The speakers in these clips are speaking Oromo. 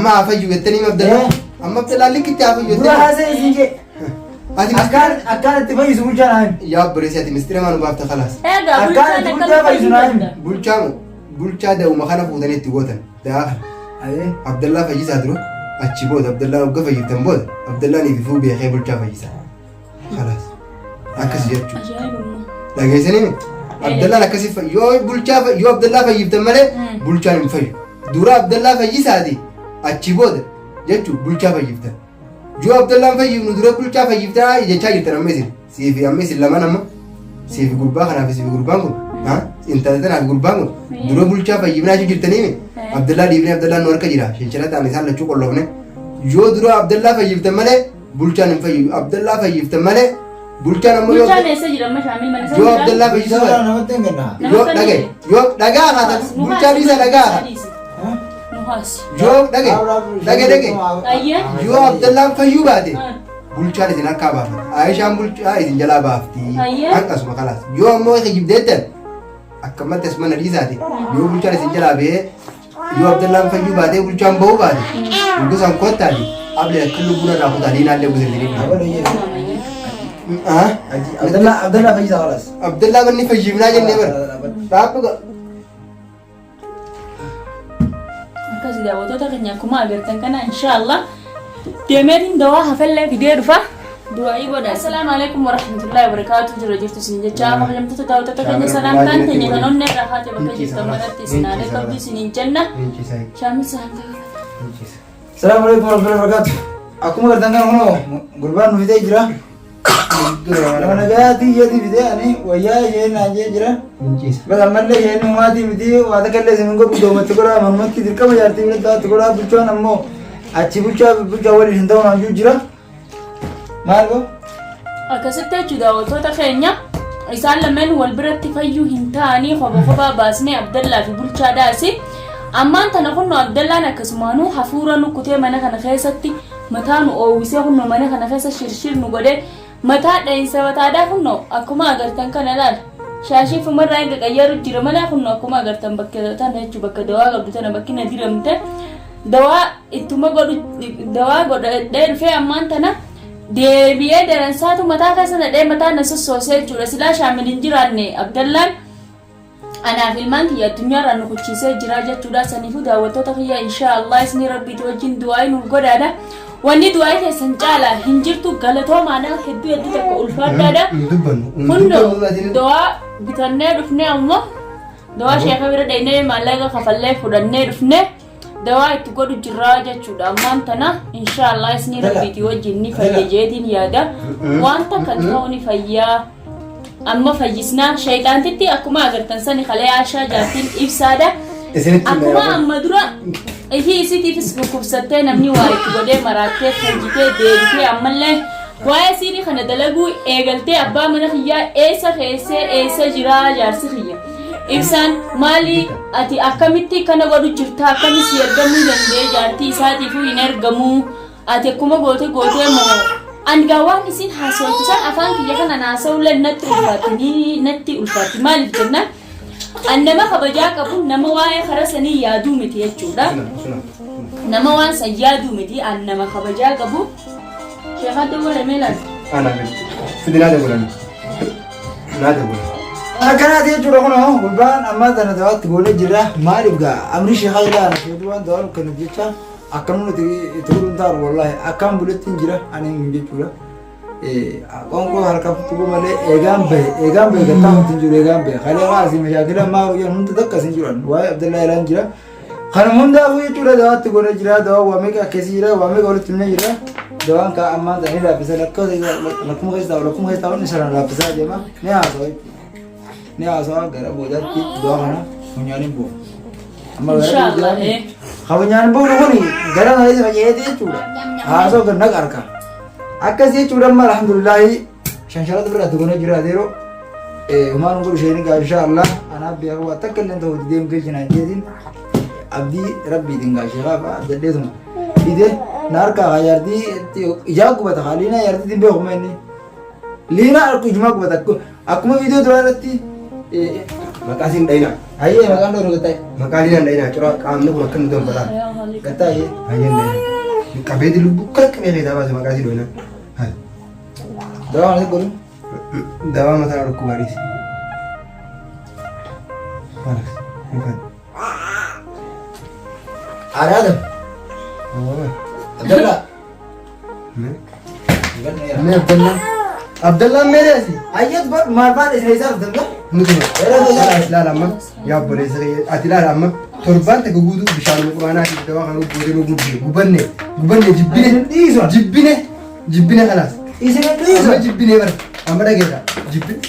أما عفيو يتني مبدأ أما بتلا لك أنت عفيو يتني برا هذا يجي أكان تبغى يسوي جانا يا بريسياتي مستري ما نبغى خلاص أكان تبغى يسوي بولشا ده وما خنا فودني تقولن ده أيه عبد الله فيجي هادرو أتشيبود عبد الله وقف يجتم بود عبد الله نيجي فوق بيخيب بولشا فيجي خلاص أكس جتشو لكن سنين عبد الله لكسي يو بولشا يو عبد الله فيجي تمله بولشا نفيج دورا عبد الله فيجي سادي أتشيبود جتشو بولشا فيجي تم جو عبد الله فيجي ندورا بولشا فيجي ترى يجتشا يترى ميسين سيفي أميسين لما نما سيفي قربان خنا في سيفي قربان ها انت تنا قربان دورا بولشا فيجي بنا جيت تنيمي عبد الله ديبني عبد الله نور كجرا شنشلا تاني سال لچو قلوبنه جو دورا عبد الله فيجي تمله بولشا نفيج عبد الله فيجي تمله بولشا نمو بولشا نيسا جرا ما شامل من جو عبد الله فيجي سوى نمتين كنا يو دغا هذا بولشا ليس دغا جو دغا جو عبد الله فيجي بعدين بولشا ليس نكابا عائشة بولشا إذن جلا بافتي أنقص ما خلاص جو أمو يجيب ديتن أكمل تسمع نريزاتي يو بولشا ليس جلا به يو عبد الله فيجي بعدين بولشا مبو بعدين بقول سام كوت تالي قبل كل بونا ناخد عليه نالله بزرني عبد الله فيجي خلاص عبد الله بني فيجي بنا جنة بر رابط كذي ده وتوتا كنيا كوما أقدر كنا إن شاء الله تيمين دوا هفلة فيديو رفا دعائي بودا السلام عليكم ورحمة الله وبركاته جرجفت سنين جام وحجم تتداو تتكلم سلام كان تني كنون نرحات بكجيف تمرت سنانة قبل سنين جنة شامل سلام السلام عليكم ورحمة الله وبركاته aku mau bertanya ngono gurban video jira mana gaya ti jadi video ani waya ye naje jira bas amalle ye no mati video wada kalle seminggu do mat kora mammat ki dirka bajarti bile da kora bucho nammo achi bucho wali hindaw na jira margo akasete juda watoota keenya isaan lameen wal biratti fayyuu hin taani khoba baasne abdallah fi bulchaa daasi ammaan tana kunno abdallaan akkasumaanuu hafuura nukkutee mana kana keessatti mataanu oowwisee kunno mana kana keessa shirshir nu godhe mataa dhayinsa mataadhaa kunno akkuma agartan kana laal shaashii fumarraa hin qaqayyaru jira malaa kunno akkuma agartan bakka tana jechuu bakka dawaa qabdu tana bakki na diramte dawaa ittuma godhu dawaa godhadhee dhufee ammaan tana deebi'ee daransaatu mataa keessa nadhee mataa na sossoosee jechuudha silaa shaamil hin jiraanne abdallaan anaaf ilmaan kiyya addunyaarraa nu kuchiisee jira jechuudha saniifuu daawwattoota kiyya inshaallah isinii rabbiitu wajjin du'aa'ii nuuf godhaadha wanni du'aa'ii keessan caalaa hin jirtu galatoomaadha hedduu tokko ulfaadhaadha hundo du'aa bitannee dhufnee ammoo du'aa sheeka bira dhaynee maallaqa kafallee fudhannee dhufnee du'aa itti godhu jirraa jechuudha ammaan tana inshaallah isinii rabbiitii wajjin ni fayya jeetiin yaada wanta kan ta'u ni fayyaa amma fayyisnaa shayxaantitti akkuma agartan sani kalee aashaa jaartiin ibsaadha akkuma amma dura isiitiifis dhukkubsattee namni waa itti godhee maraattee fayyitee deebitee ammallee waa'ee siinii kana dalaguu eegaltee abbaa mana kiyyaa eessa keessee eessa jiraa jaarsi kiyya ibsaan maali ati akkamitti kana godhu jirta akkamis ergamuu danda'e jaartii isaatiifuu hin ergamuu ati akkuma gootee moo angawaan isin haasawchisan afaan kiyya kana naasawulle natti ulfaatti maaliif jenna annama kabajaa qabu nama waa'ee kara sanii yaaduu miti jechuudha nama waan san yaaduu miti annama kabajaa qabu sheekhaa dawwala meelaan ana fidi naade bulan akkanaati jechuudha kun gurbaan ammaa tana dawaatti goonee jira maaliif gaa amri sheekhaa ilaala sheeduwaan dawaan kana jecha akkanuma itti gudun taa'u wallahi akkaan bulettiin jira ani hin jechuudha qoonqoo harka futuu malee eegaan bahe gattaa hundi jiru eegaan bahe kalee haasii mashaakila ammaa hojjan hunda takkas hin jiran waa'ee abdallaa ilaan jira kanuma hundaafuu jechuudha dawaatti goonee jira dawaa waa meeqa akkeessi jira waa meeqa walitti himnee jira dawaan kaa ammaan ta'anii laaffisa lakkuma keessa taa'u inni saraan laaffisaa deema ni haasawa gara boodaatti dawaa kana funyaaniin bu'u amma gara Kabanyan bau ni gara nari sebagai jechuudha haasoo ganna qarqa akkas jechuudha amma alhamdulillah shanshalat biraa dugunee jira adeero humaan ngulu sheeni gaa inshallah anaaf biyaa waa takka illee ta'u deem galchina jeetiin abdii rabbiitiin gaa sheekhaa addeetuma ide naarka yaardii ijaa gubata haliina yaardiitiin beekuma inni liina arku ijumaa gubata akkuma viidiyoo duraa irratti maqaasiin dhayina Aye makan dulu kata. Makali nan dai na cura kamnu ko kan don bala. Kata aye. Aye ne. Kabe di lubu kak me kita bahas makasi dona. Hai. Dawa nanti guru. Dawa mata aku baris. Balas. Bukan. Ada. Oh. Abdullah. Ne? Bukan ya. Ne Abdullah. Abdullah mere asi. Ayat bar marfan isra Abdullah. Nutuma. La lama. Ya bore sai atila lama. Torban ta gugudu bishan qur'ana ki dawa kanu bore no gubanne. Gubanne jibbine khalas. Isra Amma jibbine bar. Amara gera. Jibbine.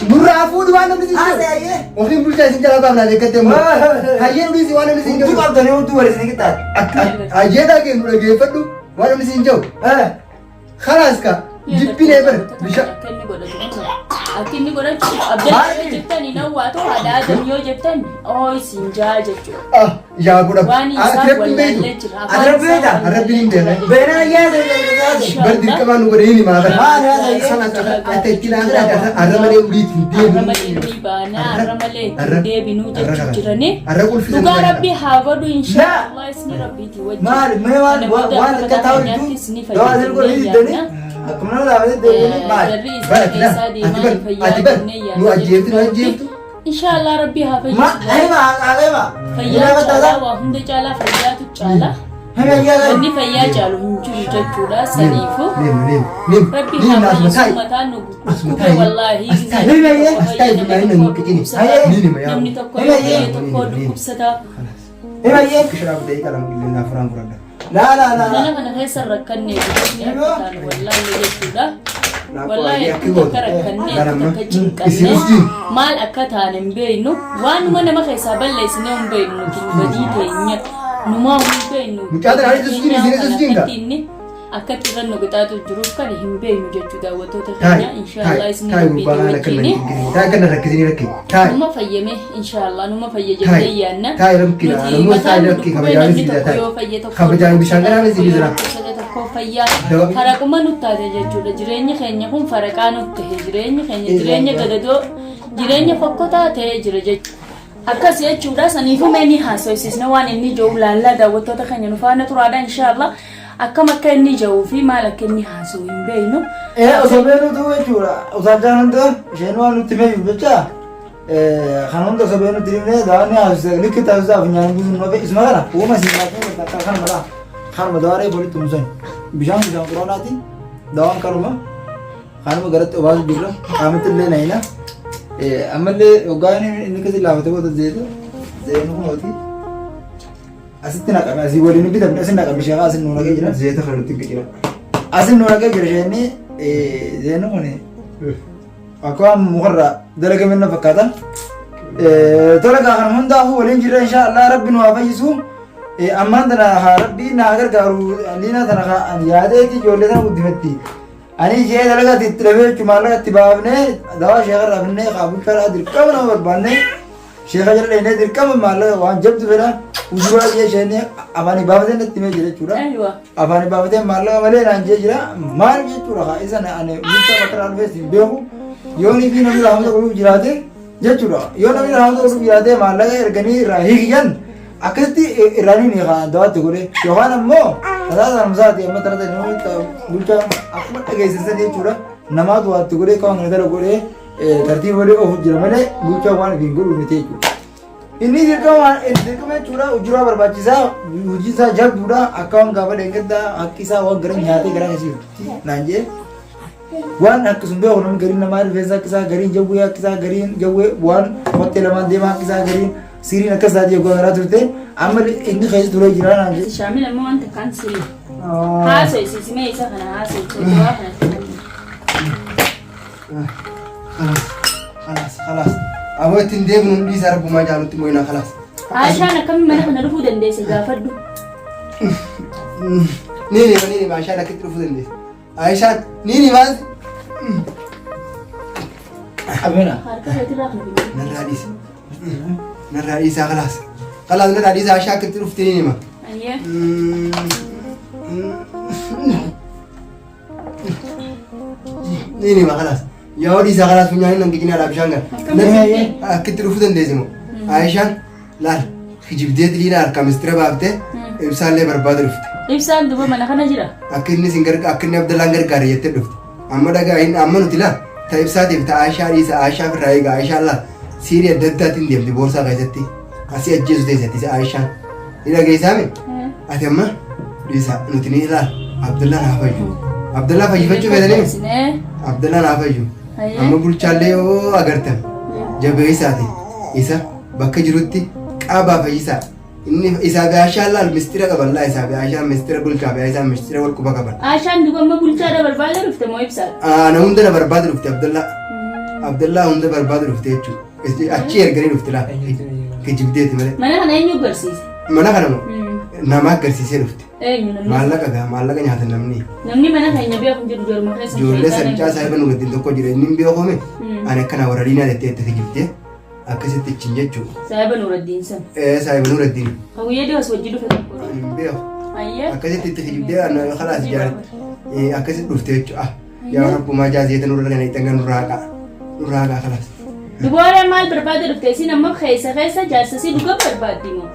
Nurra afud wa nabi si. aye. Ofin bulcha sin jala ba na dekate mo. Hayyen udi si wa nabi sin. Tu kau tanya tu waris ni kita. Aje da ke nura ge fadu wa nabi sin jaw. Khalas ka. Jibbine bar. Bisha. Akinni godha Abdalla jettani nawwa to ada adam yoo jettani isin jaa jechuudha. Ya buda. Waan isaa wallallee jira. Arabbiin beela. Bena ya de. Berdi kaman gore ni ma ba. Sana ate tilanga arramale udi tinte. Arramale baana arramale deebinu jechuudha jirani. Arraqul fi. Duga rabbi haa godhu inshallah isni rabbiti wajji. Mal me wan kata tu. Dawa dil ko ni deni. Akamna la de deni mal. Atibar. Nu ajeftu. Inshallah rabbi haa fayyu. Ma ayma. Fayyaa caalaa waa hunda caalaa fayyaatu caalaa. Inni fayyaa caalu hin jiru jechuudha saniifu. Rabbi haa fayyisu mataan nu gukkube wallaahi. Namni tokko dhukkubsataa. Mana kana keessa rakkanne wallaahi jechuudha. Wallaahi akka rakkanne akka cinqanne maal akka taane hin beeknu waanuma nama keessaa balleessine hin beeknu badii teenya numaa hin beeknu akka irra nu qixaatu jiruuf kan hin beeknu jechuu daawwattoota keenya inshaallah isin rabbiitiin numa fayyame inshaallah numa fayya jettee yaanna nuti mataan dhukkubee namni tokko yoo fayye tokko fayyaa faraquma nutti taate jechuudha jireenyi keenya kun faraqaa nutti tahe jireenyi keenya jireenya gadadoo jireenya fokkotaa ta'ee jira jechuudha akkas jechuudha saniifuu meeni haasofsiisne waan inni jiru laallaa daawwattoota keenya nu faana turaadha inshaallah akkam akka inni jiru fi maal akka inni haasa'u hin beeknu osoo beenu tu jechuudha usaachaan hunda isheen waan nutti meeyu jecha kan hunda osoo beenu dirimne daawwanni haasofsiisa likki taasisaaf nyaanni guutuu isma kana uuma siinaatiin kan malaa kan madaaree bolitti musan bishaan quraanaati daawwan kanuma garatti obaasu birra qaamatti illee nayina ammallee waggaan inni kasi laafate booda zeetu zeenu kunooti asitti naqame asii waliin bitamne asin naqame sheekaa asin nuuna kee jira Zeeta kanatti biqila. asin nuuna kee jira sheenni zeenu kuni akka mukarra dalagame na fakkaatan tola gaa kana hundaafuu waliin jirra inshaallah rabbi nu haa fayyisu ammaan tana haa rabbi naa gargaaru liina tana yaadeeti ijoollee tana guddifatti ani ishee dalagaatti itti dhabee jechuun maallaqa itti baafnee dawaa sheeka raafnee qaabulchaadhaa dirqama nama barbaannee sheeka jala dheenee dirqama maallaqa waan jabdu fedha ujuraa jee isheen afaanii baafatee natti himee jira jechuudha. Afaanii baafatee maallaqa malee naan jee jira maal jechuudha haa isa ani bulchaa bakka dhaalfees hin beeku yoonii fi namni raafamsa godhuuf jiraate jechuudha yoo namni raafamsa godhuuf jiraate maallaqa erganii irraa hiikiyyan akkasitti irraanii ni kaan dawaatti godhe yookaan ammoo tasaa saamsaati amma tarata namni bulchaa akkuma dhageessisan jechuudha namaatu waatti godhe kaan kana dala godhe tartiiba godhe ofu jira malee bulchaa waan ittiin godhu miti jechuudha. Inni dirqama jechuudha ujuraa barbaachisaa hojiisaa jabduudha akka waan gaafa dheengaddaa akki isaa waan gara nyaatee gara keessatti naan jee waan akkasuma beeku namni gariin namaa rifeensa akkisaa gariin jawwee akkisaa gariin jawwee waan qottee lamaan deemaa akkisaa gariin siriin akkas taatee eeguu garaa turte amma inni keessa turee jira naan jee. Shaamil ammoo wanta kan sirii. Haasa'isiismee isa kana haasa'isiisuu kana. Khalas. Awwaatti hin deemnu hundi isaa rabbumaa jaalutti moo'inaa khalas. Aashaan akkamiin mana kana dhufuu dandeesse gaafadhu. Niini Aashaan akkatti dhufuu dandeesse. Aashaan niini maal? Amina. Harka keetirraa kana bineelda. Narraa dhiisaa khalas. Khalas narraa dhiisaa Aashaan akkatti dhufte niini ma. Ayyee. Niini ma khalas. Yoo dhiisaa khalas funyaanii nan giginaa dhaabishaan gara. Akkatti dhufuu dandeesse moo? Aishaan laal kijibdeet liina harka mistira baaftee ibsaallee barbaada dhufte. Ibsaan duba mana kana jira. Akka inni Abdallaan gargaare jettee dhufte. Amma dhagaa'in amma nuti laal ta ibsaatiif ta Aishaa dhiisa Aishaa firraa eegaa Aishaan laal siirii adda addaatiin deemti boorsaa keessatti asii ajjeesu teessatti Aishaan. Ni dhageessaame ati amma dhiisa nuti ni laal Abdallaan haa fayyu. Abdallaan fayyifachuu feetanii Abdallaan haa fayyu. Amma bulchaallee yoo agartan jabeessaati isa bakka jirutti qaabaa fayyisaa. Inni isaa Aishaan laal mistira qaballaa isaa Aishaan mistira bulchaa Aishaan mistira wal quba qaban. Aishaan duba amma bulchaadha barbaada dhufte moo ibsaadha? Na hunda na barbaada dhufte Abdallaa hunda barbaada dhufte jechuudha. Achi erganii dhufte laa kijibdeeti malee. Mana kana eenyu agarsiise? Mana kana moo nama agarsiisee dhufte. Eenyu namni? Maallaqa nyaatan namni. Namni mana keenya beeku jiru jorma keessa. Ijoollee sancaa saayiba nu wajjin tokko jira inni beekome ani akkana waradiinaa jettee itti kijibdee akkasitti ittiin jechuudha. Saayiba Nuuraddiin san. Saayiba Nuuraddiin. Hawwiyyee deewas wajjin dhufe tokko. Hin beeku. Ayyee. Akkasitti itti kijibdee khalaas jaalatti akkasitti dhufte jechuudha. Yaa rabbumaa jaazeeta nurra kana ittiin nurraa qaa khalaas. Dubaaree maal barbaada dhufte isin amma keessa jaarsasii dhuga barbaaddi moo?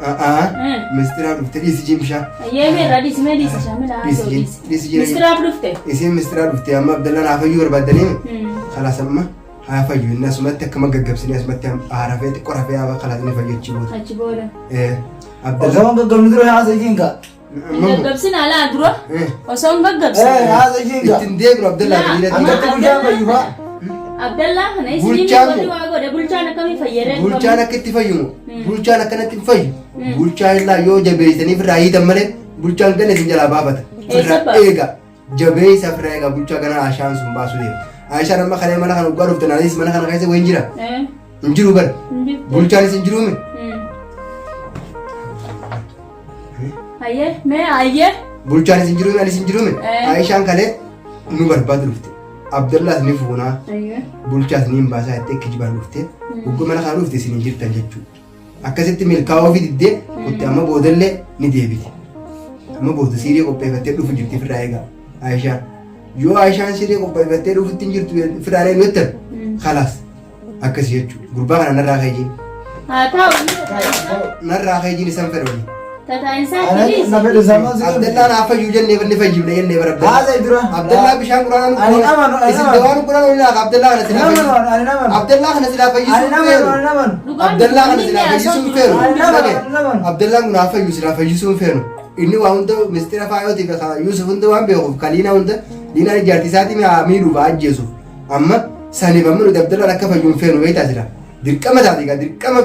Mistiraaf dhufte dhiisii bishaan. Ayyee meerraa dhiisimee dhiisishaa mila haasa'u dhiisi. Mistiraaf dhufte? Isin mistiraaf dhufte amma Abdallaan haa fayyuu barbaaddanii khalaas amma haa fayyu inni asumatti akkama gaggabsinii asumatti haarafee xiqqoo rafee haa khalaas ni fayyachii booda. Achi booda. Osoo hin gaggabni dura haasa jiinka. Gaggabsin alaa dura osoo hin gaggabsin. Haasa jiinka. Ittiin deebinu Abdallaan Akkatti bulchaan fayyufa. Abdallaan kana isin godhu waa godhe bulchaan akkamii fayyadee? Bulchaan akka itti fayyumu bulchaan akkanatti hin fayyu. Bulchaan illaa yoo jabeessaniif irraa hiitan malee bulchaan gana isin jalaa baafata. Irraa eega jabeessa irraa eega bulchaa gana Aishaan sun baasuu deema. Aishaan amma kana mana kana dhugaa dhuftan anis mana kana keessa wayin jira. Hin jiru bara. Bulchaanis hin jiruumi. Ayyee mee ayyee. Bulchaanis hin jiruumi anis hin jiruumi. Aishaan kalee nu barbaadu dhufte. Abdallaas ni fuunaa. Bulchaas ni hin baasaa jettee kijibaan dhufte. Ugguma mana kana dhufte isin hin jirtan jechuudha. Akkasitti milkaa'oo fi diddee kutte amma boodallee ni deebiti. Amma booda siirii qopheeffattee dhufu jirti firraa eegaa Aishaan. Yoo Aishaan siirii qopheeffattee dhufutti hin jirtu firraa eegu jettan khalaas akkas jechuudha. Gurbaa kana narraa kayyiin. Haa ta'u. Narraa kayyiin isaan fedhani. Tataa'iinsaa firiis. Abdallaan haa fayyuu jennee banni fayyifne jennee bara Haasa dura. Abdallaa bishaan quraanaan Ani namanu. isin dawaan quraanaan ni laaka Abdallaa kana silaa fayyisuun. Abdallaa kana silaa fayyisuun feeru. Abdallaa kana silaa fayyisuun feeru. Abdallaan kun haa fayyu silaa fayyisuun feeru. Inni waa hunda mistira faayootiif Yusuf hunda waan beekuuf kaliina hunda liinaan ijaartii isaatii miidhuuf ajjeesuuf amma saniif amma nuti Abdallaan akka fayyuun feenu beektaa jira. Dirqama taate egaa dirqama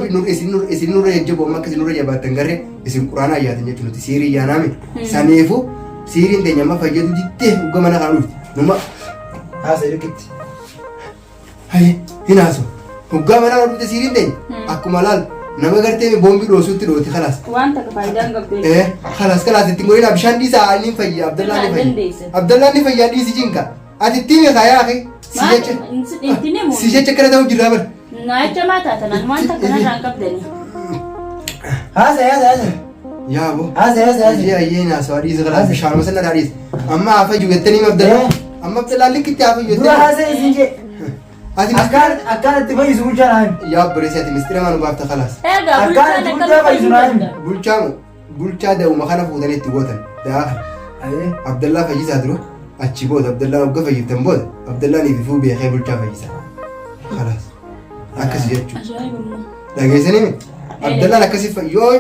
isin nurra jajjaboo amma akka isin nurra jabaattan garee isin quraana ayyaatan jechuudha nuti siirii yaanaame saniifu siiriin teenya amma fayyadu diddee uga mana kana dhufti numa Haasa irkitti. hin haasu hoggaa mana kana dhufte siiriin teenya akkuma laal nama gartee boombii dhoosuutti dhooti khalaas. Waan takka faayidaan qabdee. Khalaas ittiin godhina bishaan dhiisaa ni fayya Abdallaan ni fayya. Abdallaan ni fayyaa dhiisi jinka ati ittiin beekaa yaa akhi si jecha kana ta'uu jirraa bara. Naacha maataa tanaan waan takka narraan qabdanii. Haasa. Yaabo. Haasa. Ayyee naasawaa dhiisa khalaas bishaan masana dhaa dhiisa. Amma haa fayyu jettanii Abdallaan. Amma Abdallaan likkitti haa fayyu Dura haasa isin jee. Akkanatti fayyisu bulchaan haami. Yaa obboleessi ati mistira maan baafta khalaas. Egaa bulchaan Akkanatti fayyisu haami. Bulchaa da'uma kana fuutanii itti gootan da'aa Abdallaa fayyisaa dura achi booda Abdallaa hogga fayyiftan booda Abdallaan ififuu beekee bulchaa fayyisaa khalaas akkas jechuudha. Dhageessanii Abdallaan akkasii yoo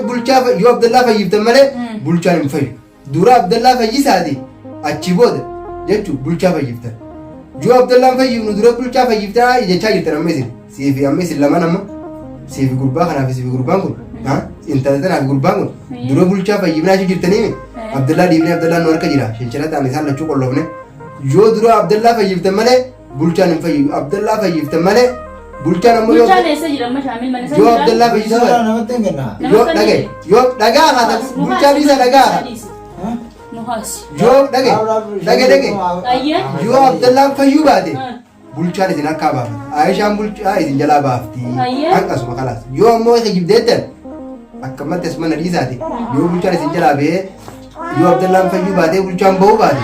Abdallaa fayyiftan malee bulchaan hin fayyu. Dura Abdallaa fayyisaati achi booda jechuudha bulchaa fayyiftan. Yoo Abdallaan fayyifnu dura bulchaa fayyiftaa jechaa jirtan amma isin siifi amma isin lamaan amma siifi gurbaa kanaaf siifi gurbaan kun intala tanaaf gurbaan kun dura bulchaa fayyifnaa jirtanii Abdallaa dhiibnee Abdallaan nu harka jira shinchila ta'an isaan lachuu qolloofne yoo dura Abdallaa fayyiftan malee bulchaan hin fayyu Abdallaa fayyiftan malee bulchaan ammoo bulchaan eessa jira amma shaamil mana yoo Abdallaa fayyisuu namatti hin kenna. yoo dhagaa haata bulchaan isa dhagaa yoo dhage yoo Abdallaan fayyuu baate bulchaan isin harkaa baafata Aishaan bulchaa isin jalaa baafti akkasuma khalaas yoo ammoo kijibdeettan akkamatti as mana dhiisaati yoo bulchaan isin jalaa ba'ee yoo Abdallaan fayyuu baatee bulchaan ba'uu baate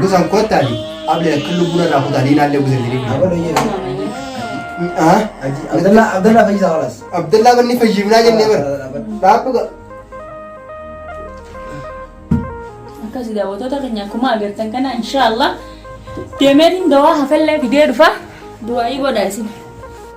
gosaan kottaati ablee akka lubbuun irraa kutaa liinaallee gusanii Abdallah Fayyisaa Khalaas. Abdallaa banni fayyifnaa jennee bara. Dhaabba akkasii daawwattoota keenya akkuma agartan kana inshaallah deemeetiin dawaa hafallee fidee dhufa du'aayii godha isin.